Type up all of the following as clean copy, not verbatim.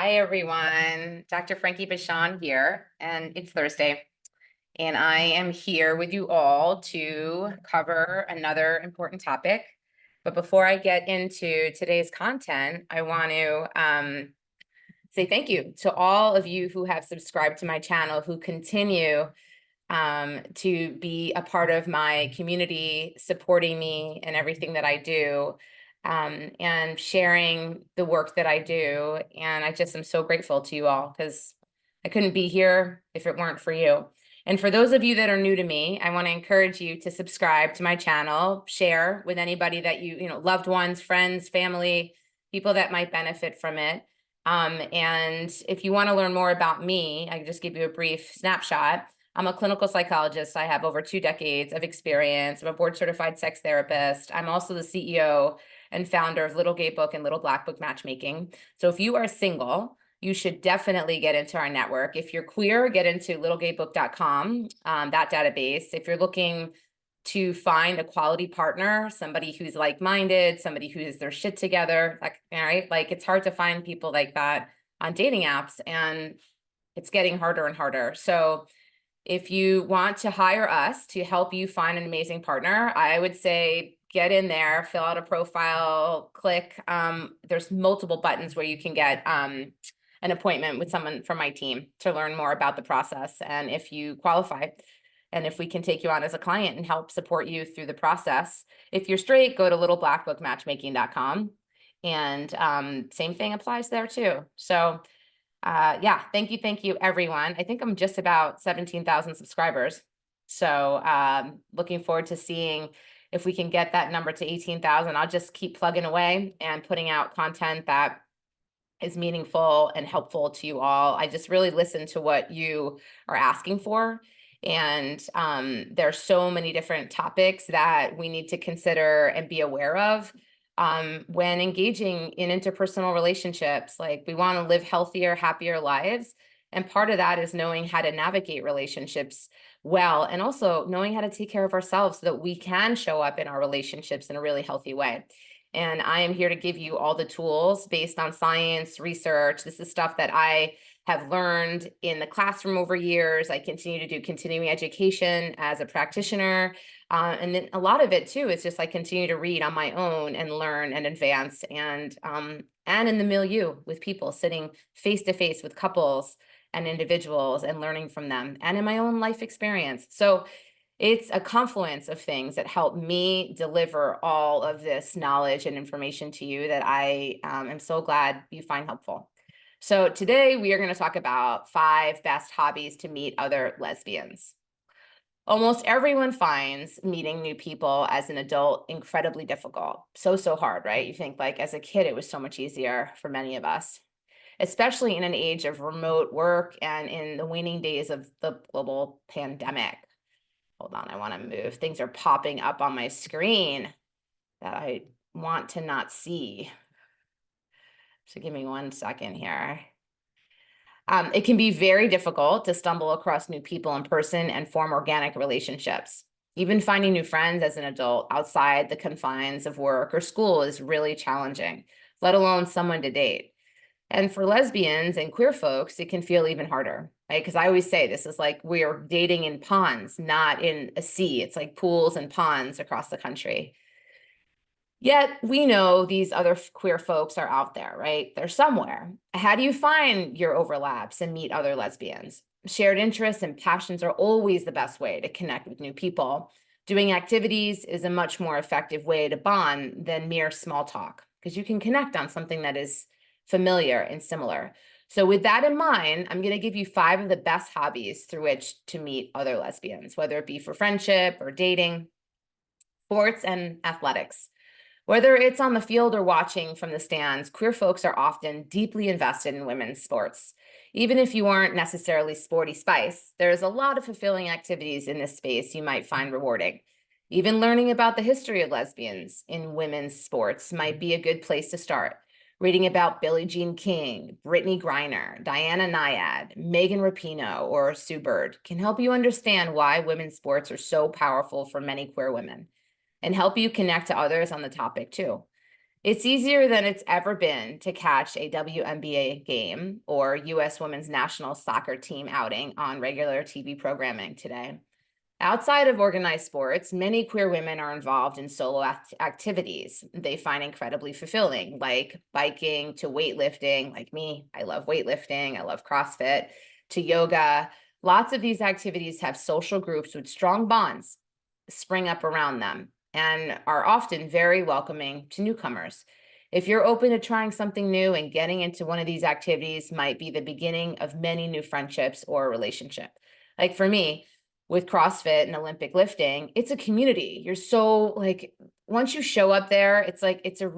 Hi, everyone. Dr. Frankie Bashan here, and it's Thursday. And I am here with you all to cover another important topic. But before I get into today's content, I want to say thank you to all of you who have subscribed to my channel, who continue to be a part of my community, supporting me in everything that I do, and sharing the work that I do. And I just am so grateful to you all because I couldn't be here if it weren't for you. And for those of you that are new to me, I want to encourage you to subscribe to my channel, share with anybody that loved ones, friends, family, people that might benefit from it. And if you want to learn more about me, I can just give you a brief snapshot. I'm a clinical psychologist. I have over 2 decades of experience. I'm a board certified sex therapist. I'm also the CEO and founder of Little Gay Book and Little Black Book Matchmaking. So if you are single, you should definitely get into our network. If you're queer, get into littlegaybook.com, that database. If you're looking to find a quality partner, somebody who's like-minded, somebody who has their shit together, like, all right, like it's hard to find people like that on dating apps, and it's getting harder and harder. So if you want to hire us to help you find an amazing partner, I would say get in there, fill out a profile, click. There's multiple buttons where you can get an appointment with someone from my team to learn more about the process and if you qualify, and if we can take you on as a client and help support you through the process. If you're straight, go to littleblackbookmatchmaking.com. And same thing applies there too. So yeah, thank you, everyone. I think I'm just about 17,000 subscribers. So looking forward to seeing if we can get that number to 18,000. I'll just keep plugging away and putting out content that is meaningful and helpful to you all. I just really listen to what you are asking for. And there's so many different topics that we need to consider and be aware of when engaging in interpersonal relationships. Like, we want to live healthier, happier lives. And part of that is knowing how to navigate relationships well, and also knowing how to take care of ourselves so that we can show up in our relationships in a really healthy way. And I am here to give you all the tools based on science, research. This is stuff that I have learned in the classroom over years. I continue to do continuing education as a practitioner. And then a lot of it too is just I continue to read on my own and learn and advance, and in the milieu with people, sitting face to face with couples and individuals and learning from them, and in my own life experience. So it's a confluence of things that help me deliver all of this knowledge and information to you that I am so glad you find helpful. So today we are going to talk about 5 best hobbies to meet other lesbians. Almost everyone finds meeting new people as an adult incredibly difficult. So hard, right? You think, like, as a kid, it was so much easier for many of us, especially in an age of remote work and in the waning days of the global pandemic. Hold on, I want to move. Things are popping up on my screen that I want to not see. So give me 1 second here. It can be very difficult to stumble across new people in person and form organic relationships. Even finding new friends as an adult outside the confines of work or school is really challenging, let alone someone to date. And for lesbians and queer folks, it can feel even harder, right? Because I always say this is like we're dating in ponds, not in a sea. It's like pools and ponds across the country. Yet we know these other queer folks are out there, right? They're somewhere. How do you find your overlaps and meet other lesbians? Shared interests and passions are always the best way to connect with new people. Doing activities is a much more effective way to bond than mere small talk, because you can connect on something that is familiar and similar. So with that in mind, I'm going to give you 5 of the best hobbies through which to meet other lesbians, whether it be for friendship or dating, sports, and athletics. Whether it's on the field or watching from the stands, queer folks are often deeply invested in women's sports. Even if you aren't necessarily sporty spice, there's a lot of fulfilling activities in this space you might find rewarding. Even learning about the history of lesbians in women's sports might be a good place to start. Reading about Billie Jean King, Brittany Griner, Diana Nyad, Megan Rapinoe, or Sue Bird can help you understand why women's sports are so powerful for many queer women, and help you connect to others on the topic too. It's easier than it's ever been to catch a WNBA game or US women's national soccer team outing on regular TV programming today. Outside of organized sports, many queer women are involved in solo activities they find incredibly fulfilling, like biking to weightlifting, like me. I love weightlifting, I love CrossFit, to yoga. Lots of these activities have social groups with strong bonds spring up around them and are often very welcoming to newcomers. If you're open to trying something new and getting into one of these activities might be the beginning of many new friendships or a relationship. Like for me, with CrossFit and Olympic lifting, it's a community. You're so like, once you show up there, it's like, it's a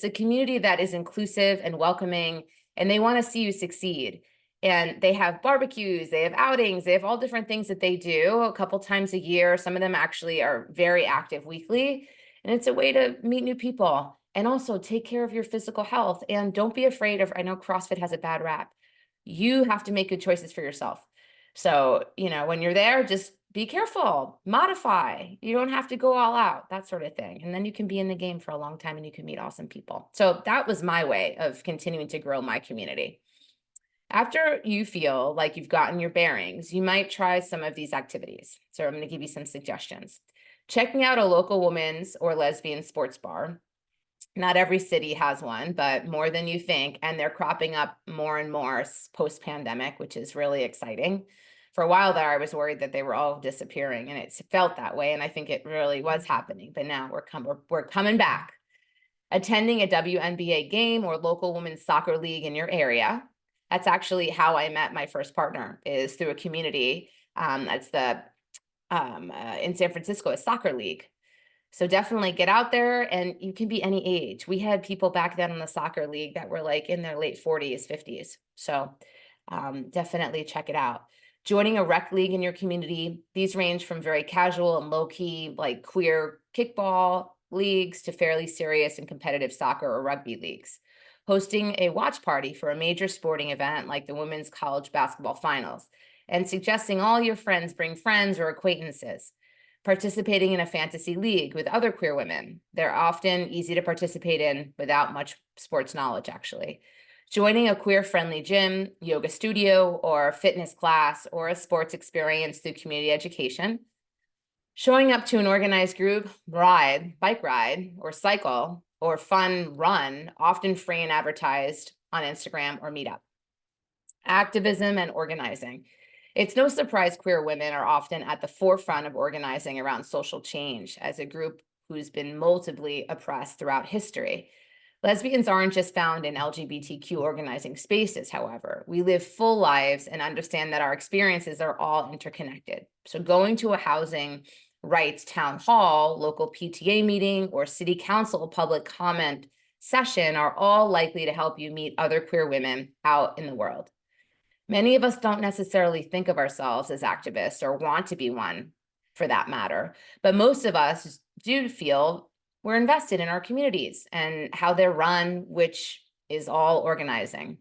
community that is inclusive and welcoming, and they want to see you succeed. And they have barbecues, they have outings, they have all different things that they do a couple times a year. Some of them actually are very active weekly. And it's a way to meet new people and also take care of your physical health. And don't be afraid of, I know CrossFit has a bad rap. You have to make good choices for yourself. So, when you're there, just be careful, modify. You don't have to go all out, that sort of thing. And then you can be in the game for a long time and you can meet awesome people. So that was my way of continuing to grow my community. After you feel like you've gotten your bearings, you might try some of these activities. So I'm going to give you some suggestions. Checking out a local women's or lesbian sports bar. Not every city has one, but more than you think. And they're cropping up more and more post-pandemic, which is really exciting. For a while there, I was worried that they were all disappearing, and it felt that way. And I think it really was happening. But now we're coming back. Attending a WNBA game or local women's soccer league in your area. That's actually how I met my first partner, is through a community. That's in San Francisco, a soccer league. So definitely get out there, and you can be any age. We had people back then in the soccer league that were like in their late 40s, 50s. So definitely check it out. Joining a rec league in your community. These range from very casual and low-key, like queer kickball leagues, to fairly serious and competitive soccer or rugby leagues. Hosting a watch party for a major sporting event like the women's college basketball finals, and suggesting all your friends bring friends or acquaintances. Participating in a fantasy league with other queer women. They're often easy to participate in without much sports knowledge, actually. Joining a queer-friendly gym, yoga studio, or fitness class, or a sports experience through community education. Showing up to an organized group, bike ride, or cycle, or fun run, often free and advertised on Instagram or Meetup. Activism and organizing. It's no surprise queer women are often at the forefront of organizing around social change as a group who's been multiply oppressed throughout history. Lesbians aren't just found in LGBTQ organizing spaces, however. We live full lives and understand that our experiences are all interconnected. So going to a housing rights town hall, local PTA meeting, or city council public comment session are all likely to help you meet other queer women out in the world. Many of us don't necessarily think of ourselves as activists or want to be one, for that matter, but most of us do feel we're invested in our communities and how they're run, which is all organizing.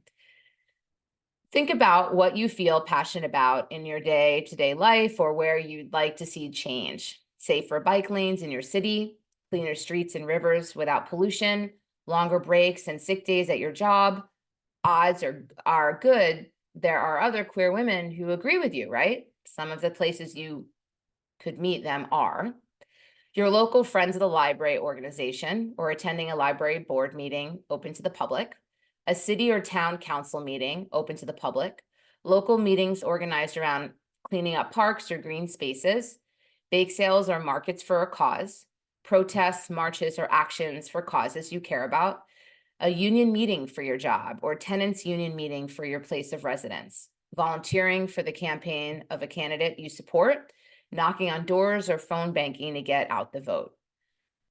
Think about what you feel passionate about in your day-to-day life, or where you'd like to see change. Safer bike lanes in your city, cleaner streets and rivers without pollution, longer breaks and sick days at your job. Odds are good there are other queer women who agree with you, right? Some of the places you could meet them are your local Friends of the Library organization, or attending a library board meeting open to the public, a city or town council meeting open to the public, local meetings organized around cleaning up parks or green spaces, bake sales or markets for a cause, protests, marches, or actions for causes you care about, a union meeting for your job or tenants union meeting for your place of residence, volunteering for the campaign of a candidate you support, knocking on doors or phone banking to get out the vote.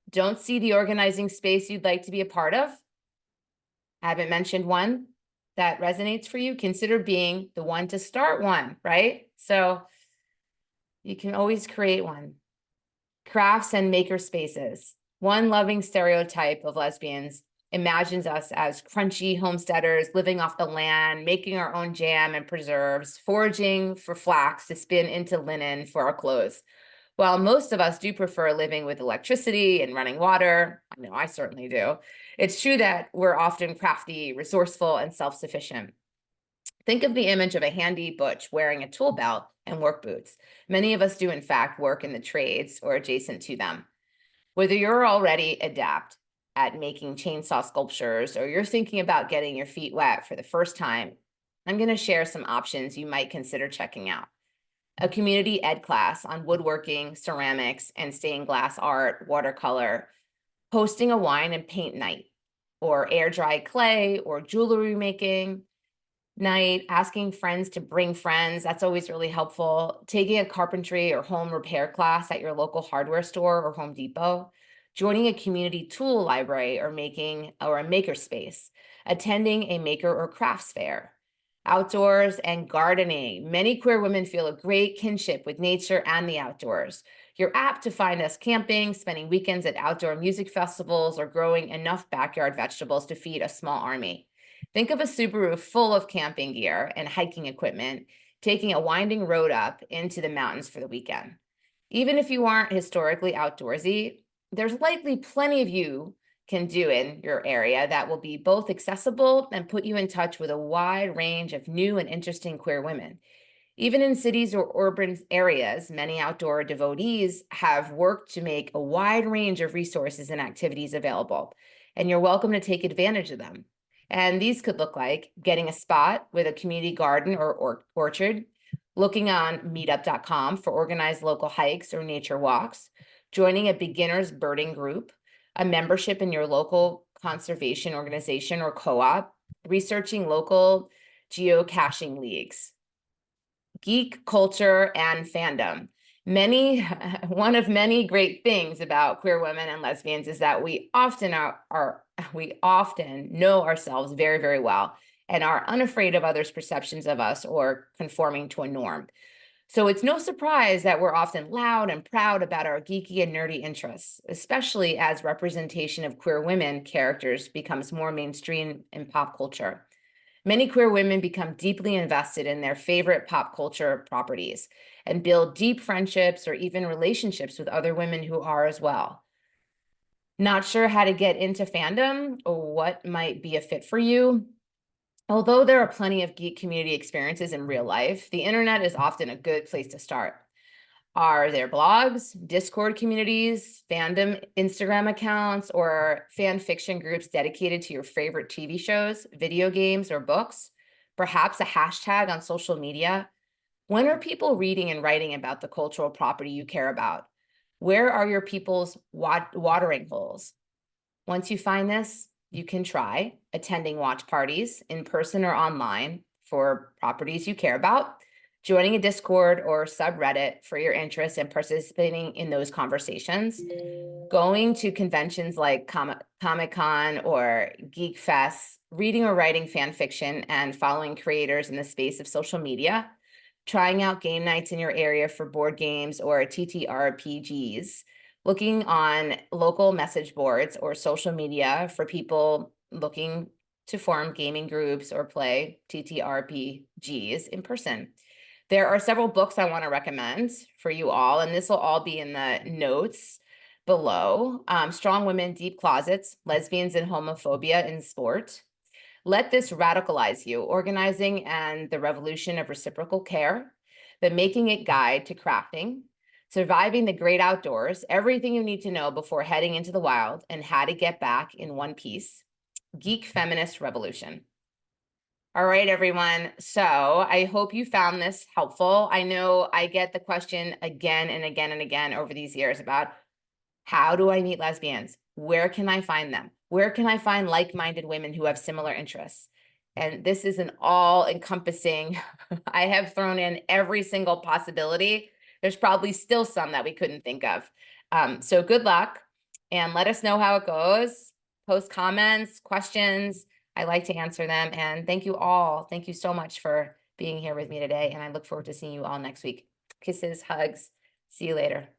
Don't see the organizing space you'd like to be a part of? I haven't mentioned one that resonates for you. Consider being the one to start one, right? So you can always create one. Crafts and maker spaces. One loving stereotype of lesbians imagines us as crunchy homesteaders living off the land, making our own jam and preserves, foraging for flax to spin into linen for our clothes. While most of us do prefer living with electricity and running water, I know I certainly do, it's true that we're often crafty, resourceful, and self-sufficient. Think of the image of a handy butch wearing a tool belt and work boots. Many of us do, in fact, work in the trades or adjacent to them. Whether you're already adept at making chainsaw sculptures or you're thinking about getting your feet wet for the first time, I'm going to share some options you might consider checking out. A community ed class on woodworking, ceramics, and stained glass art, watercolor, hosting a wine and paint night, or air dried clay or jewelry making night, asking friends to bring friends. That's always really helpful. Taking a carpentry or home repair class at your local hardware store or Home Depot. Joining a community tool library or a maker space. Attending a maker or crafts fair. Outdoors and gardening. Many queer women feel a great kinship with nature and the outdoors. You're apt to find us camping, spending weekends at outdoor music festivals, or growing enough backyard vegetables to feed a small army. Think of a Subaru full of camping gear and hiking equipment, taking a winding road up into the mountains for the weekend. Even if you aren't historically outdoorsy, there's likely plenty of you can do in your area that will be both accessible and put you in touch with a wide range of new and interesting queer women. Even in cities or urban areas, many outdoor devotees have worked to make a wide range of resources and activities available, and you're welcome to take advantage of them. And these could look like getting a spot with a community garden or orchard, looking on meetup.com for organized local hikes or nature walks, joining a beginner's birding group, a membership in your local conservation organization or co-op, researching local geocaching leagues. Geek culture and fandom. One of many great things about queer women and lesbians is that we often know ourselves very, very well and are unafraid of others' perceptions of us or conforming to a norm. So it's no surprise that we're often loud and proud about our geeky and nerdy interests, especially as representation of queer women characters becomes more mainstream in pop culture. Many queer women become deeply invested in their favorite pop culture properties and build deep friendships or even relationships with other women who are as well. Not sure how to get into fandom or what might be a fit for you? Although there are plenty of geek community experiences in real life, the internet is often a good place to start. Are there blogs, Discord communities, fandom Instagram accounts, or fan fiction groups dedicated to your favorite TV shows, video games, or books? Perhaps a hashtag on social media? When are people reading and writing about the cultural property you care about? Where are your people's watering holes? Once you find this, you can try attending watch parties in person or online for properties you care about, joining a Discord or subreddit for your interests and participating in those conversations, going to conventions like Comic-Con or Geek Fest, reading or writing fan fiction and following creators in the space of social media, trying out game nights in your area for board games or TTRPGs, looking on local message boards or social media for people looking to form gaming groups or play TTRPGs in person. There are several books I want to recommend for you all, and this will all be in the notes below. Strong Women, Deep Closets, Lesbians and Homophobia in Sport. Let This Radicalize You, Organizing and the Revolution of Reciprocal Care, The Making It Guide to Crafting, Surviving the Great Outdoors, Everything You Need to Know Before Heading into the Wild, and How to Get Back in One Piece, Geek Feminist Revolution. All right, everyone. So I hope you found this helpful. I know I get the question again and again and again over these years about how do I meet lesbians? Where can I find them? Where can I find like-minded women who have similar interests? And this is an all-encompassing, I have thrown in every single possibility. There's probably still some that we couldn't think of. So good luck and let us know how it goes. Post comments, questions. I like to answer them. And thank you all. Thank you so much for being here with me today. And I look forward to seeing you all next week. Kisses, hugs. See you later.